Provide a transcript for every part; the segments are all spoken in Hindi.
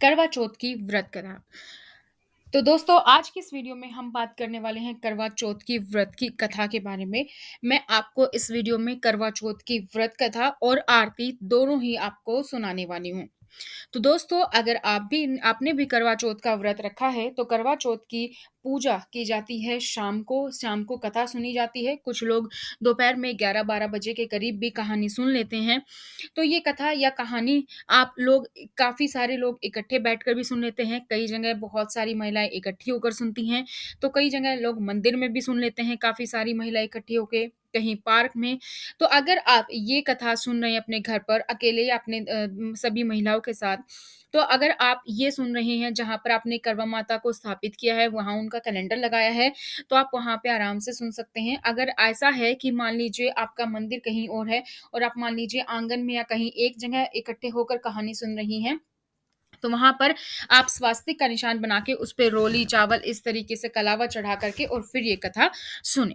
करवा चौथ की व्रत कथा। तो दोस्तों आज की इस वीडियो में हम बात करने वाले हैं करवा चौथ की व्रत की कथा के बारे में। मैं आपको इस वीडियो में करवा चौथ की व्रत कथा और आरती दोनों ही आपको सुनाने वाली हूँ। तो दोस्तों अगर आपने भी करवा चौथ का व्रत रखा है तो करवा चौथ की पूजा की जाती है शाम को कथा सुनी जाती है। कुछ लोग दोपहर में 11-12 बजे के करीब भी कहानी सुन लेते हैं। तो ये कथा या कहानी आप लोग काफ़ी सारे लोग इकट्ठे बैठकर भी सुन लेते हैं। कई जगह बहुत सारी महिलाएँ इकट्ठी होकर सुनती हैं, तो कई जगह लोग मंदिर में भी सुन लेते हैं काफ़ी सारी महिलाएँ इकट्ठी होके, कहीं पार्क में। तो अगर आप ये कथा सुन रहे हैं अपने घर पर अकेले या अपने सभी महिलाओं के साथ, तो अगर आप ये सुन रहे हैं जहाँ पर आपने करवा माता को स्थापित किया है, वहाँ उनका कैलेंडर लगाया है, तो आप वहाँ पे आराम से सुन सकते हैं। अगर ऐसा है कि मान लीजिए आपका मंदिर कहीं और है और आप मान लीजिए आंगन में या कहीं एक जगह इकट्ठे होकर कहानी सुन रही हैं, तो वहाँ पर आप स्वास्तिक का निशान बना के उस पे रोली, चावल इस तरीके से कलावा चढ़ा करके और फिर ये कथा सुनें।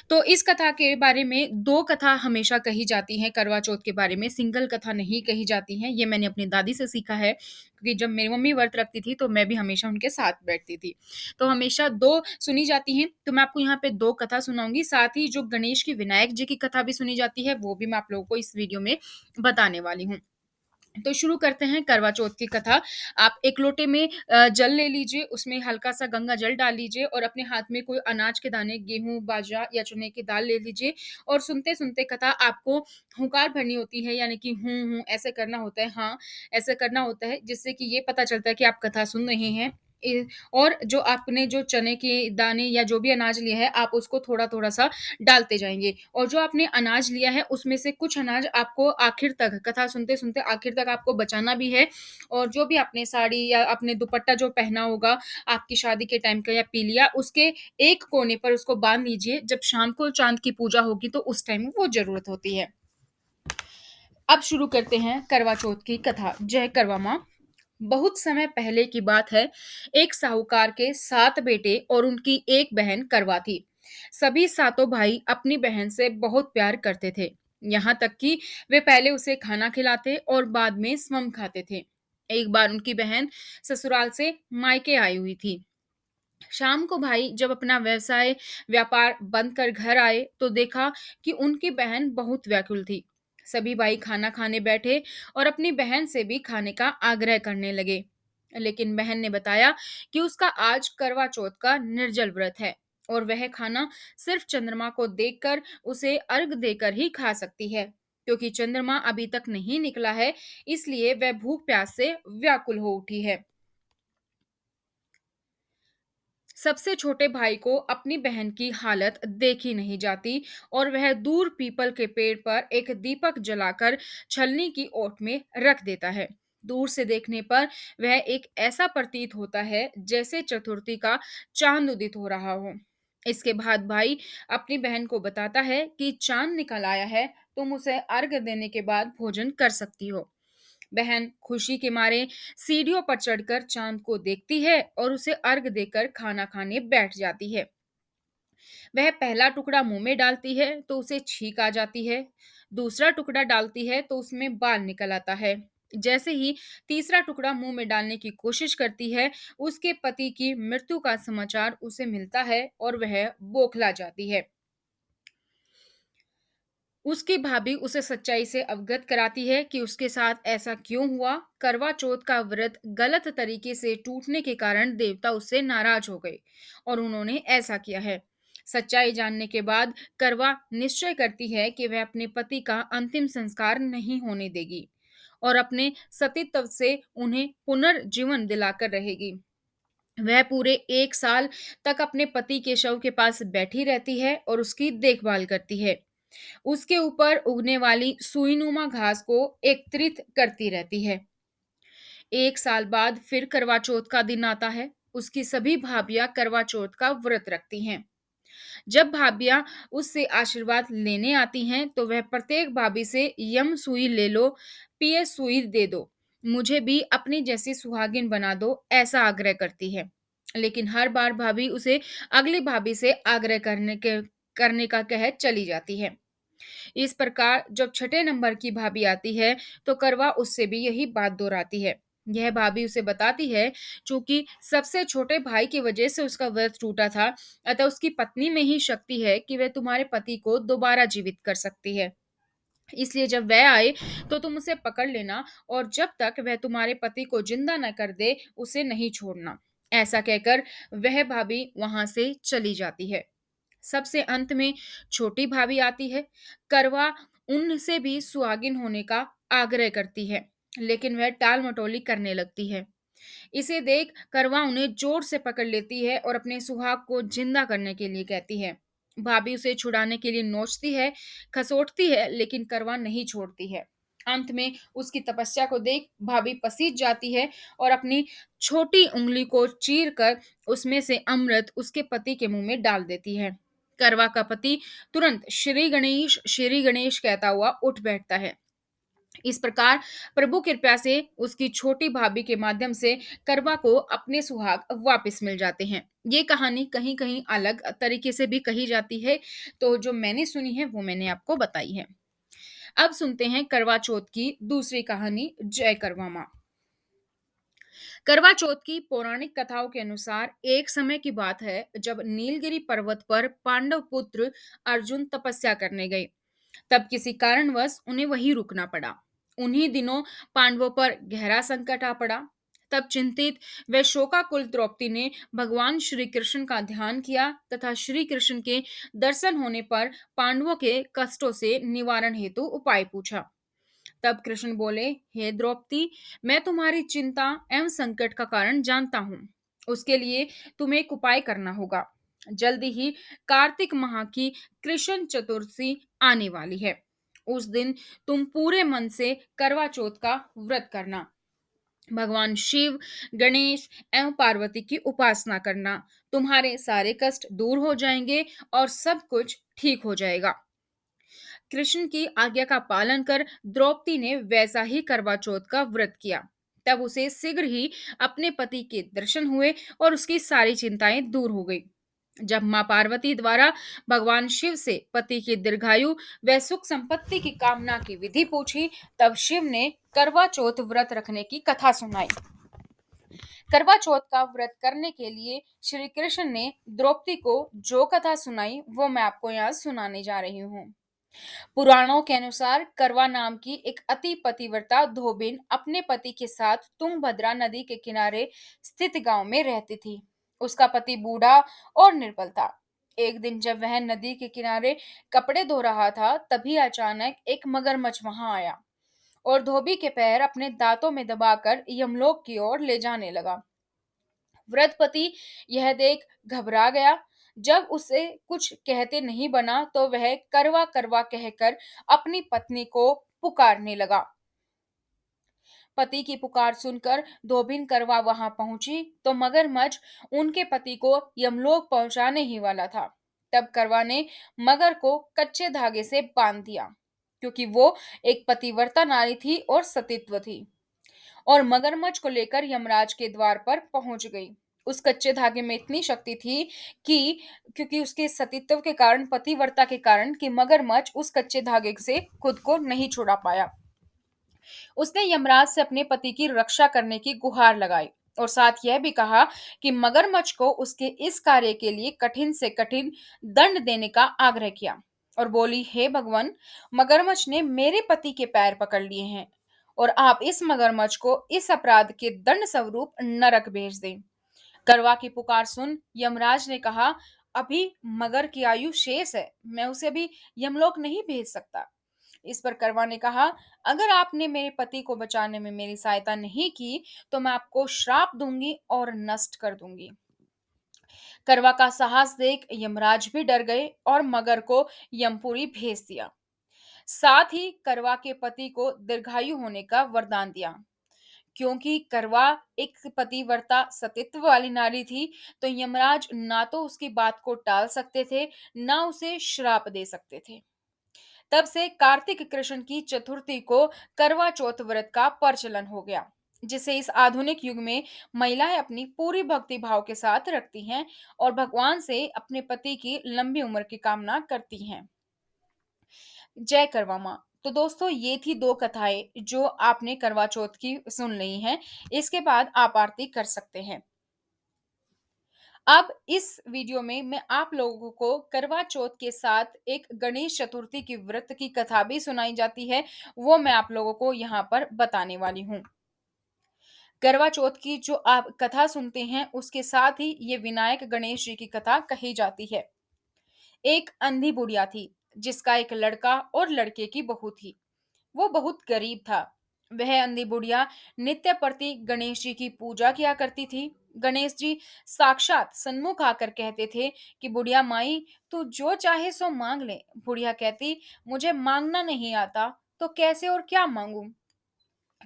तो इस कथा के बारे में 2 कथा हमेशा कही जाती हैं करवा चौथ के बारे में, सिंगल कथा नहीं कही जाती हैं। ये मैंने अपनी दादी से सीखा है, क्योंकि जब मेरी मम्मी व्रत रखती थी, तो मैं भी हमेशा उनके साथ बैठती थी। तो हमेशा 2 सुनी जाती हैं, तो मैं आपको यहाँ पे 2 कथा सुनाऊँगी। साथ ही जो गणेश की विनायक जी की कथा भी सुनी जाती है, वो भी मैं आप लोगों को इस वीडियो में बताने वाली हूँ। तो शुरू करते हैं करवा चौथ की कथा। आप एक लोटे में जल ले लीजिए, उसमें हल्का-सा गंगा जल डाल लीजिए और अपने हाथ में कोई अनाज के दाने, गेहूँ, बाजरा या चने की दाल ले लीजिए और सुनते-सुनते कथा आपको हुँकार भरनी होती है, यानी कि हूँ, हूँ ऐसे करना होता है, हाँ, ऐसे करना होता है, जिससे कि ये पता चलता है कि आप कथा सुन रहे हैं। और जो आपने जो चने के दाने या जो भी अनाज लिया है, आप उसको थोड़ा-थोड़ा सा डालते जाएँगे और जो आपने अनाज लिया है, उसमें से कुछ अनाज आपको आखिर तक कथा सुनते-सुनते आखिर तक आपको बचाना भी है और जो भी आपने साड़ी या आपने दुपट्टा जो पहना होगा, आपकी शादी के टाइम का या पी लिया, उसके एक कोने पर उसको बाँध लीजिए। जब शाम को चाँद की पूजा होगी, तो उस टाइम वो ज़रूरत होती है। अब शुरू करते हैं करवा चौथ की कथा। जय करवा माँ। बहुत समय पहले की बात है। एक साहूकार के 7 बेटे और उनकी एक बहन करवा थी। सभी सातों भाई अपनी बहन से बहुत प्यार करते थे, यहाँ तक कि वे पहले उसे खाना खिलाते और बाद में स्वयं खाते थे। एक बार उनकी बहन ससुराल से मायके आई हुई थी। शाम को भाई जब अपना व्यापार बंद कर घर आए, तो देखा कि उनकी बहन बहुत व्याकुल थी। सभी भाई खाना खाने बैठे और अपनी बहन से भी खाने का आग्रह करने लगे, लेकिन बहन ने बताया कि उसका आज करवा चौथ का निर्जल व्रत है और वह खाना सिर्फ चंद्रमा को देखकर उसे अर्घ देकर ही खा सकती है, क्योंकि चंद्रमा अभी तक नहीं निकला है, इसलिए वह भूख प्यास से व्याकुल हो उठी है। सबसे छोटे भाई को अपनी बहन की हालत देखी नहीं जाती और वह दूर पीपल के पेड़ पर एक दीपक जलाकर छलनी की ओट में रख देता है। दूर से देखने पर वह एक ऐसा प्रतीत होता है जैसे चतुर्थी का चांद उदित हो रहा हो। इसके बाद भाई अपनी बहन को बताता है कि चांद निकल आया है, तुम उसे अर्घ देने के बाद भोजन कर सकती हो। बहन खुशी के मारे सीढ़ियों पर चढ़कर चांद को देखती है और उसे अर्घ देकर खाना खाने बैठ जाती है। वह पहला टुकड़ा मुंह में डालती है तो उसे छींक आ जाती है। दूसरा टुकड़ा डालती है तो उसमें बाल निकल आता है। जैसे ही तीसरा टुकड़ा मुंह में डालने की कोशिश करती है, उसके पति की मृत्यु का समाचार उसे मिलता है और वह बौखला जाती है। उसकी भाभी उसे सच्चाई से अवगत कराती है कि उसके साथ ऐसा क्यों हुआ। करवा चौथ का व्रत गलत तरीके से टूटने के कारण देवता उससे नाराज हो गए और उन्होंने ऐसा किया है। सच्चाई जानने के बाद करवा निश्चय करती है कि वह अपने पति का अंतिम संस्कार नहीं होने देगी और अपने सतीत्व से उन्हें पुनर्जीवन दिलाकर रहेगी। वह पूरे 1 साल तक अपने पति के शव के पास बैठी रहती है और उसकी देखभाल करती है। उसके ऊपर उगने वाली सुईनुमा घास को एकत्रित करती रहती है। 1 साल बाद फिर करवा चौथ का दिन आता है। उसकी सभी भाभियां करवा चौथ का व्रत रखती हैं। जब भाभियां उससे आशीर्वाद लेने आती हैं, तो वह प्रत्येक भाभी से यम सुई ले लो, पीएस सुई दे दो, मुझे भी अपनी जैसी सुहागिन बना दो, ऐसा आग्रह करती है। लेकिन हर बार भाभी उसे अगली भाभी से आग्रह करने का कह चली जाती है। इस प्रकार जब छठे नंबर की भाभी आती है, तो करवा उससे भी यही बात दोहराती है। यह भाभी उसे बताती है, चूंकि सबसे छोटे भाई की वजह से उसका व्रत टूटा था, अतः उसकी पत्नी में ही शक्ति है कि वह तुम्हारे पति को दोबारा जीवित कर सकती है। इसलिए जब वह आए तो तुम उसे पकड़ लेना, और जब तक वह तुम्हारे पति को जिंदा न कर दे उसे नहीं छोड़ना। ऐसा कहकर वह भाभी वहां से चली जाती है। सबसे अंत में छोटी भाभी आती है। करवा उनसे भी सुहागिन होने का आग्रह करती है, लेकिन वह टाल मटोली करने लगती है। इसे देख करवा उन्हें जोर से पकड़ लेती है और अपने सुहाग को जिंदा करने के लिए कहती है। भाभी उसे छुड़ाने के लिए नोचती है, खसोटती है, लेकिन करवा नहीं छोड़ती है। अंत में उसकी तपस्या को देख भाभी पसीज जाती है और अपनी छोटी उंगली को चीर कर उसमें से अमृत उसके पति के मुंह में डाल देती है। करवा का पति तुरंत श्री गणेश कहता हुआ उठ बैठता है। इस प्रकार प्रभु कृपया से उसकी छोटी भाभी के माध्यम से करवा को अपने सुहाग वापस मिल जाते हैं। ये कहानी कहीं कहीं अलग तरीके से भी कही जाती है, तो जो मैंने सुनी है वो मैंने आपको बताई है। अब सुनते हैं करवा चौथ की दूसरी कहानी, जय करवा माँ। करवा चौथ की पौराणिक कथाओं के अनुसार एक समय की बात है जब नीलगिरी पर्वत पर पांडव पुत्र अर्जुन तपस्या करने गए। तब किसी कारणवश उन्हें वहीं रुकना पड़ा। उन्हीं दिनों पांडवों पर गहरा संकट आ पड़ा। तब चिंतित व शोकाकुल द्रौपदी ने भगवान श्री कृष्ण का ध्यान किया तथा श्री कृष्ण के दर्शन होने पर पांडवों के कष्टों से निवारण हेतु उपाय पूछा। तब कृष्ण बोले, हे द्रौपदी, मैं तुम्हारी चिंता एवं संकट का कारण जानता हूँ। उसके लिए तुम्हें एक उपाय करना होगा। जल्दी ही कार्तिक माह की कृष्ण चतुर्थी आने वाली है। उस दिन तुम पूरे मन से करवा चौथ का व्रत करना। भगवान शिव, गणेश एवं पार्वती की उपासना करना। तुम्हारे सारे कष्ट दूर हो जाएंगे और सब कुछ ठीक हो जाएगा। कृष्ण की आज्ञा का पालन कर द्रौपदी ने वैसा ही करवा चौथ का व्रत किया। तब उसे शीघ्र ही अपने पति के दर्शन हुए और उसकी सारी चिंताएं दूर हो गई। जब मां पार्वती द्वारा भगवान शिव से पति की दीर्घायु व सुख संपत्ति की कामना की विधि पूछी, तब शिव ने करवा चौथ व्रत रखने की कथा सुनाई। करवा चौथ का व्रत करने के लिए श्री कृष्ण ने द्रौपदी को जो कथा सुनाई वो मैं आपको यहाँ सुनाने जा रही हूँ। पुराणों के अनुसार करवा नाम की एक अति पतिव्रता धोबिन अपने पति के साथ तुंगभद्रा नदी के किनारे स्थित गांव में रहती थी। उसका पति बूढ़ा और निर्बल था। एक दिन जब वह नदी के किनारे कपड़े धो रहा था, तभी अचानक एक मगरमच्छ वहां आया और धोबी के पैर अपने दांतों में दबाकर यमलोक की ओर ले जाने लगा। व्रतपति यह देख घबरा गया। जब उसे कुछ कहते नहीं बना तो वह करवा करवा कहकर अपनी पत्नी को पुकारने लगा। पति की पुकार सुनकर धोबिन करवा वहां पहुंची तो मगरमच्छ उनके पति को यमलोक पहुंचाने ही वाला था। तब करवा ने मगर को कच्चे धागे से बांध दिया, क्योंकि वो एक पतिव्रता नारी थी और सतीत्व थी, और मगरमच्छ को लेकर यमराज के द्वार पर पहुंच गई। उस कच्चे धागे में इतनी शक्ति थी कि क्योंकि उसके सतीत्व के कारण, पतिव्रता के कारण, कि मगरमच्छ उस कच्चे धागे से खुद को नहीं छुड़ा पाया। उसने यमराज से अपने पति की रक्षा करने की गुहार लगाई और साथ यह भी कहा कि मगरमच्छ को उसके इस कार्य के लिए कठिन से कठिन दंड देने का आग्रह किया, और बोली, हे भगवान, मगरमच्छ ने मेरे पति के पैर पकड़ लिए हैं और आप इस मगरमच्छ को इस अपराध के दंड स्वरूप नरक भेज दें। करवा की पुकार सुन यमराज ने कहा, अभी मगर की आयु शेष है, मैं उसे अभी यमलोक नहीं भेज सकता। इस पर करवा ने कहा, अगर आपने मेरे पति को बचाने में मेरी सहायता नहीं की तो मैं आपको श्राप दूंगी और नष्ट कर दूंगी। करवा का साहस देख यमराज भी डर गए और मगर को यमपुरी भेज दिया। साथ ही करवा के पति को दीर्घायु होने का वरदान दिया। क्योंकि करवा एक पतिव्रता सतीत्व वाली नारी थी, तो यमराज ना तो उसकी बात को टाल सकते थे, ना उसे श्राप दे सकते थे। तब से कार्तिक कृष्ण की चतुर्थी को करवा चौथ व्रत का प्रचलन हो गया, जिसे इस आधुनिक युग में महिलाएं अपनी पूरी भक्ति भाव के साथ रखती हैं और भगवान से अपने पति की लंबी उम्र की कामना करती हैं। जय करवा माँ। तो दोस्तों ये थी 2 कथाएँ जो आपने करवा चौथ की सुन ली हैं। इसके बाद आप आरती कर सकते हैं। अब इस वीडियो में मैं आप लोगों को करवा चौथ के साथ एक गणेश चतुर्थी की व्रत की कथा भी सुनाई जाती है, वो मैं आप लोगों को यहाँ पर बताने वाली हूँ। करवा चौथ की जो आप कथा सुनते हैं, उसके साथ ही ये विनायक गणेश जी की कथा कही जाती है। एक अंधी बुढ़िया थी, जिसका एक लड़का और लड़के की बहू थी। वो बहुत गरीब था। वह अंधी बुढ़िया नित्य प्रति गणेश जी की पूजा किया करती थी। गणेश जी साक्षात सन्मुख आकर कहते थे कि बुढ़िया माई, तू जो चाहे सो मांग ले। बुढ़िया कहती, मुझे मांगना नहीं आता, तो कैसे और क्या मांगूं।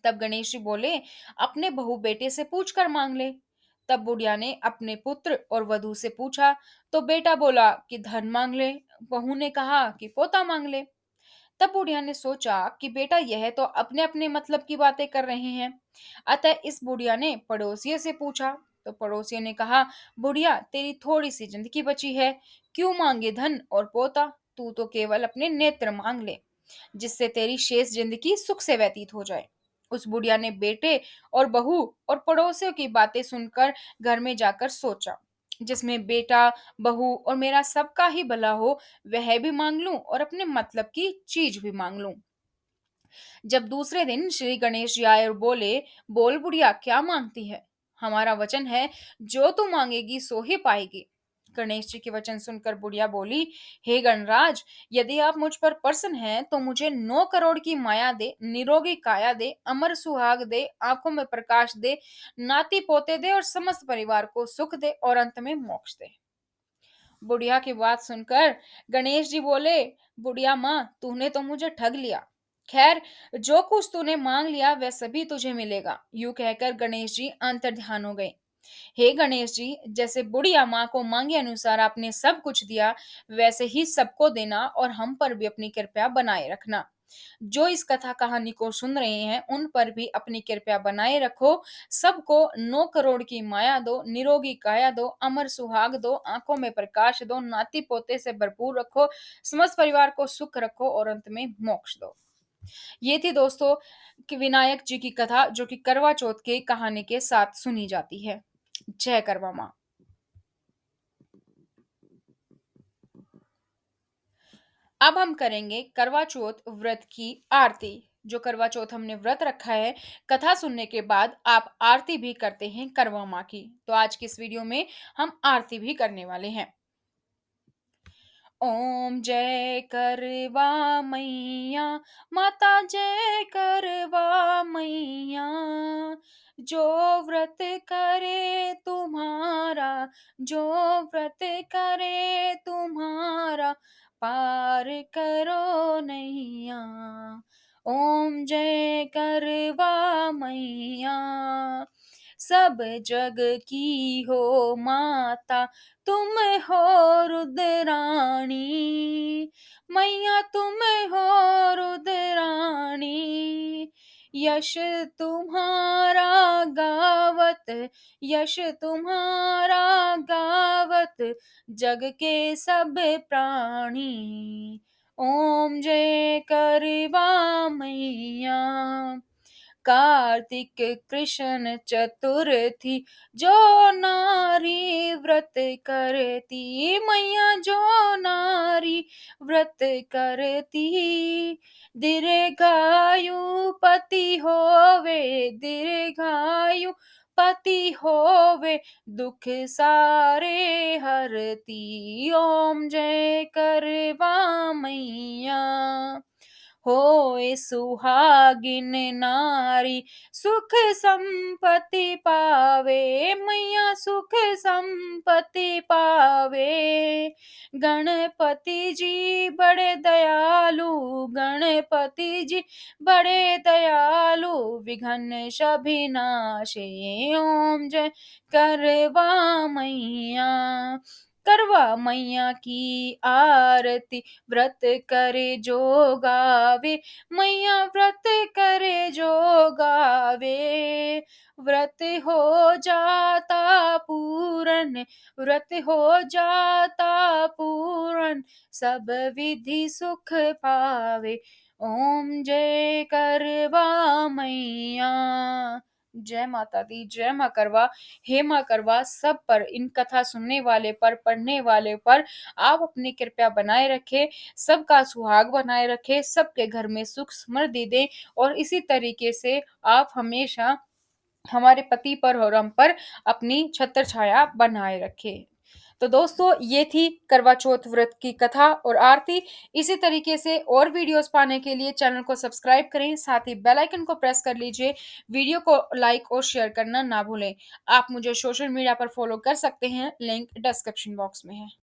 तब गणेश जी बोले, अपने बहू बेटे से पूछ कर मांग ले। तब बुढ़िया ने अपने पुत्र और वधू से पूछा, तो बेटा बोला कि धन मांग ले। बहू ने कहा कि पोता मांग ले। तब बुढ़िया ने सोचा कि बेटा यह तो अपने अपने मतलब की बातें कर रहे हैं। अतः इस बुढ़िया ने पड़ोसियों से पूछा। तो पड़ोसियों ने कहा, बुढ़िया तेरी थोड़ी सी जिंदगी बची है, क्यों मांगे धन और पोता। तू तो केवल अपने नेत्र मांग ले, जिससे तेरी शेष जिंदगी सुख से व्यतीत हो जाए। उस बुढ़िया ने बेटे और बहू और पड़ोसियों की बातें सुनकर घर में जाकर सोचा, जिसमें बेटा, बहू और मेरा सबका ही भला हो, वह भी मांग लूं और अपने मतलब की चीज भी मांग लूं। जब दूसरे दिन श्री गणेश जी आए और बोले, बोल बुढ़िया क्या मांगती है। हमारा वचन है, जो तू मांगेगी सो ही पाएगी। गणेश जी के वचन सुनकर बुढ़िया बोली, हे गणराज, यदि आप मुझ पर प्रसन्न हैं तो मुझे 9 करोड़ की माया दे, निरोगी काया दे, अमर सुहाग दे, आंखों में प्रकाश दे, नाती पोते दे और समस्त परिवार को सुख दे और अंत में मोक्ष दे। बुढ़िया की बात सुनकर गणेश जी बोले, बुढ़िया माँ, तूने तो मुझे ठग लिया। खैर, जो कुछ तूने मांग लिया वह सभी तुझे मिलेगा। यूं कहकर गणेश जी अंतर्ध्यान हो गए। हे गणेश जी, जैसे बुढ़िया माँ को मांगे अनुसार आपने सब कुछ दिया, वैसे ही सबको देना और हम पर भी अपनी कृपया बनाए रखना। जो इस कथा कहानी को सुन रहे हैं, उन पर भी अपनी कृपया बनाए रखो। सबको 9 करोड़ की माया दो, निरोगी काया दो, अमर सुहाग दो, आंखों में प्रकाश दो, नाती पोते से भरपूर रखो, समस्त परिवार को सुख रखो और अंत में मोक्ष दो। ये थी दोस्तों कि विनायक जी की कथा, जो कि करवा चौथ के कहानी के साथ सुनी जाती है। जय करवा माँ। अब हम करेंगे करवा चौथ व्रत की आरती। जो करवा चौथ हमने व्रत रखा है, कथा सुनने के बाद आप आरती भी करते हैं करवा माँ की। तो आज की इस वीडियो में हम आरती भी करने वाले हैं। ओम जय करवा मैया, माता जय करवा मैया। जो व्रत करे तुम्हारा, जो व्रत करे तुम्हारा, पार करो नैया। ओम जय करवा मैया। सब जग की हो माता, तुम हो रुद्राणी। मैया तुम हो रुद्राणी। यश तुम्हारा गावत, यश तुम्हारा गावत, जग के सब प्राणी। ओम जय करवा मैया। कार्तिक कृष्ण चतुर्थी, जो नारी व्रत करती। मैया जो नारी व्रत करती, दीर्घायु पति होवे, दीर्घायु पति होवे, दुख सारे हरती। ओम जय करवा मैया। होए सुहागिन नारी, सुख संपत्ति पावे। मैया सुख संपत्ति पावे। गणपति जी बड़े दयालु, गणपति जी बड़े दयालु, विघ्न सभी नाशे। ओम जय करवा मैया। करवा मैया की आरती, व्रत करे जो गावे। मैया व्रत करे जो गावे, व्रत हो जाता पूरन, व्रत हो जाता पूरन, सब विधि सुख पावे। ओम जय करवा मैया, जय माता दी, जय माँ करवा। हे माँ करवा, सब पर, इन कथा सुनने वाले पर, पढ़ने वाले पर आप अपनी कृपया बनाए रखें, सबका सुहाग बनाए रखें, सबके घर में सुख समृद्धि दें और इसी तरीके से आप हमेशा हमारे पति पर और हम पर अपनी छत्र छाया बनाए रखें। तो दोस्तों, ये थी करवा चौथ व्रत की कथा और आरती। इसी तरीके से और वीडियोस पाने के लिए चैनल को सब्सक्राइब करें, साथ ही बेल आइकन को प्रेस कर लीजिए। वीडियो को लाइक और शेयर करना ना भूलें। आप मुझे सोशल मीडिया पर फॉलो कर सकते हैं, लिंक डिस्क्रिप्शन बॉक्स में है।